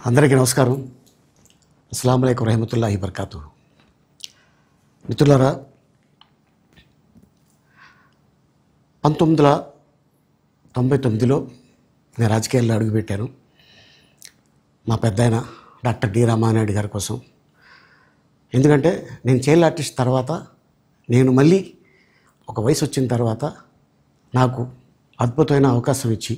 అందరికీ నమస్కారం. అస్సలాము అలైకుం రహమతుల్లాహి బర్కాతు. మిత్రులారా, 1999లో నేను రాజకీయాల్లో అడుగుపెట్టాను. మా పెద్దాయన డాక్టర్ డి రామానాయుడు గారి కోసం. ఎందుకంటే నేను చైల్డ్ ఆర్టిస్ట్ తర్వాత నేను మళ్ళీ ఒక వయసు వచ్చిన తర్వాత నాకు అద్భుతమైన అవకాశం ఇచ్చి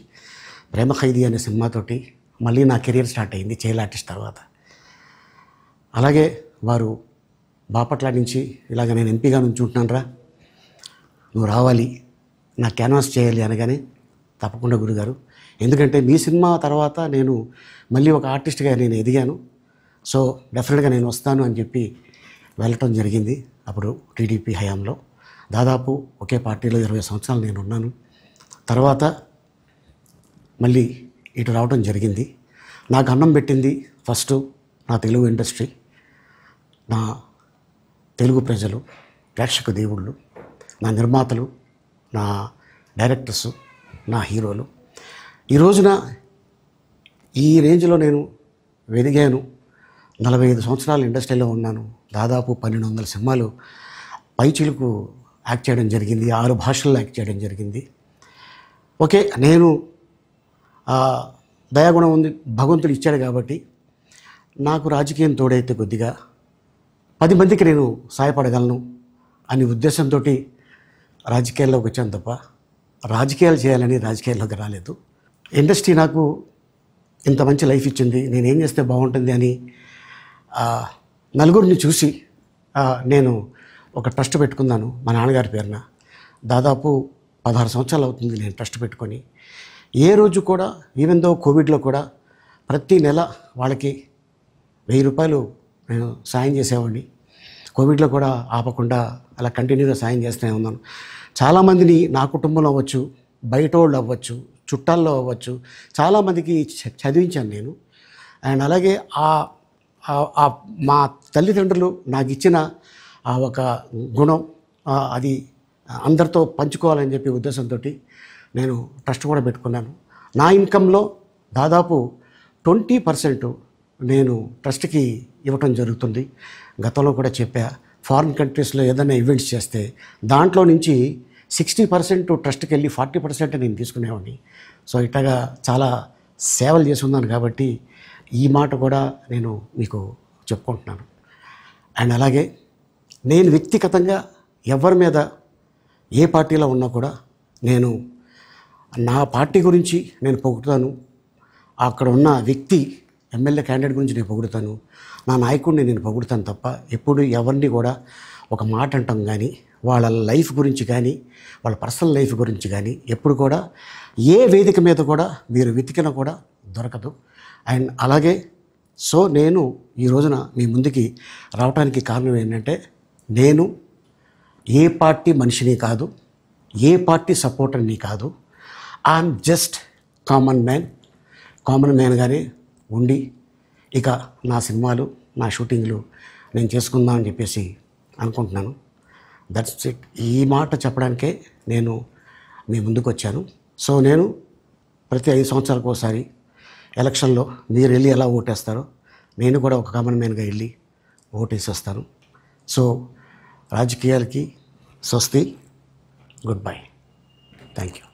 ప్రేమ ఖైదీ అనే సినిమాతోటి మళ్ళీ నా కెరీర్ స్టార్ట్ అయింది చైల్డ్ ఆర్టిస్ట్ తర్వాత. అలాగే వారు బాపట్ల నుంచి ఇలాగ నేను ఎంపీగా నుంచుంటున్నాను రా, నువ్వు రావాలి, నా క్యాన్వాస్ చేయాలి అనగానే తప్పకుండా గురుగారు, ఎందుకంటే మీ సినిమా తర్వాత నేను మళ్ళీ ఒక ఆర్టిస్ట్గా నేను ఎదిగాను, సో డెఫినెట్గా నేను వస్తాను అని చెప్పి వెళ్ళటం జరిగింది. అప్పుడు టీడీపీ హయాంలో దాదాపు ఒకే పార్టీలో 20 సంవత్సరాలు నేను ఉన్నాను. తర్వాత మళ్ళీ ఇటు రావడం జరిగింది. నాకు అన్నం పెట్టింది ఫస్ట్ నా తెలుగు ఇండస్ట్రీ, నా తెలుగు ప్రజలు, ప్రేక్షక దేవుళ్ళు, నా నిర్మాతలు, నా డైరెక్టర్సు, నా హీరోలు. ఈ రోజున ఈ రేంజ్లో నేను ఎదిగాను. 45 సంవత్సరాలు ఇండస్ట్రీలో ఉన్నాను. దాదాపు 1200 సినిమాలు పైచిలకు యాక్ట్ చేయడం జరిగింది. 6 భాషల్లో యాక్ట్ చేయడం జరిగింది. ఓకే, నేను దయాగుణం ఉంది, భగవంతుడు ఇచ్చాడు కాబట్టి నాకు రాజకీయం తోడైతే కొద్దిగా 10 మందికి నేను సహాయపడగలను అనే ఉద్దేశంతో రాజకీయాల్లోకి వచ్చాను తప్ప రాజకీయాలు చేయాలని రాజకీయాల్లోకి రాలేదు. ఇండస్ట్రీ నాకు ఇంత మంచి లైఫ్ ఇచ్చింది, నేనేం చేస్తే బాగుంటుంది అని నలుగురిని చూసి నేను ఒక ట్రస్ట్ పెట్టుకున్నాను మా నాన్నగారి పేరున. దాదాపు 16 సంవత్సరాలు అవుతుంది నేను ట్రస్ట్ పెట్టుకొని. ఏ రోజు కూడా, ఈవెన్ దో కోవిడ్లో కూడా ప్రతి నెల వాళ్ళకి 1000 రూపాయలు నేను సాయం చేసేవాడిని. కోవిడ్లో కూడా ఆపకుండా అలా కంటిన్యూగా సాయం చేస్తూనే ఉన్నాను. చాలామందిని నా కుటుంబంలో అవ్వచ్చు, బయట వాళ్ళు అవ్వచ్చు, చుట్టాల్లో అవ్వచ్చు, చాలామందికి చదివించాను నేను. అండ్ అలాగే మా తల్లిదండ్రులు నాకు ఇచ్చిన ఆ ఒక గుణం అది అందరితో పంచుకోవాలని చెప్పి ఉద్దేశంతో నేను ట్రస్ట్ కూడా పెట్టుకున్నాను. నా ఇన్కంలో దాదాపు 20% నేను ట్రస్ట్కి ఇవ్వటం జరుగుతుంది. గతంలో కూడా చెప్పా, ఫారిన్ కంట్రీస్లో ఏదైనా ఈవెంట్స్ చేస్తే దాంట్లో నుంచి 60% ట్రస్ట్కి వెళ్ళి 40% నేను తీసుకునేవాడిని. సో ఇట్లాగా చాలా సేవలు చేసి ఉన్నాను కాబట్టి ఈ మాట కూడా నేను మీకు చెప్పుకుంటున్నాను. అండ్ అలాగే నేను వ్యక్తిగతంగా ఎవరి మీద ఏ పార్టీలో ఉన్నా కూడా నేను నా పార్టీ గురించి నేను పొగుడుతాను, అక్కడ ఉన్న వ్యక్తి ఎమ్మెల్యే క్యాండిడేట్ గురించి నేను పొగుడుతాను, నా నాయకుడిని నేను పొగుడుతాను తప్ప ఎప్పుడు ఎవరిని కూడా ఒక మాట అంటాం కానీ వాళ్ళ లైఫ్ గురించి కానీ వాళ్ళ పర్సనల్ లైఫ్ గురించి కానీ ఎప్పుడు కూడా ఏ వేదిక మీద కూడా మీరు వెతికినా కూడా దొరకదు. అండ్ అలాగే సో నేను ఈ రోజున మీ ముందుకి రావడానికి కారణం ఏంటంటే, నేను ఏ పార్టీ మనిషిని కాదు, ఏ పార్టీ సపోర్టర్ని కాదు, ఐఎమ్ జస్ట్ కామన్ మ్యాన్గానే ఉండి ఇక నా సినిమాలు, నా షూటింగ్లు నేను చేసుకుందామని చెప్పేసి అనుకుంటున్నాను. That's it. ఈ మాట చెప్పడానికే నేను మీ ముందుకు వచ్చాను. సో నేను ప్రతి 5 సంవత్సరాలకు ఒకసారి ఎలక్షన్లో మీరు వెళ్ళి ఎలా ఓటేస్తారో నేను కూడా ఒక కామన్ మ్యాన్గా వెళ్ళి ఓటేసి వస్తాను. సో రాజకీయాలకి స్వస్తి, గుడ్ బై, థ్యాంక్ యూ.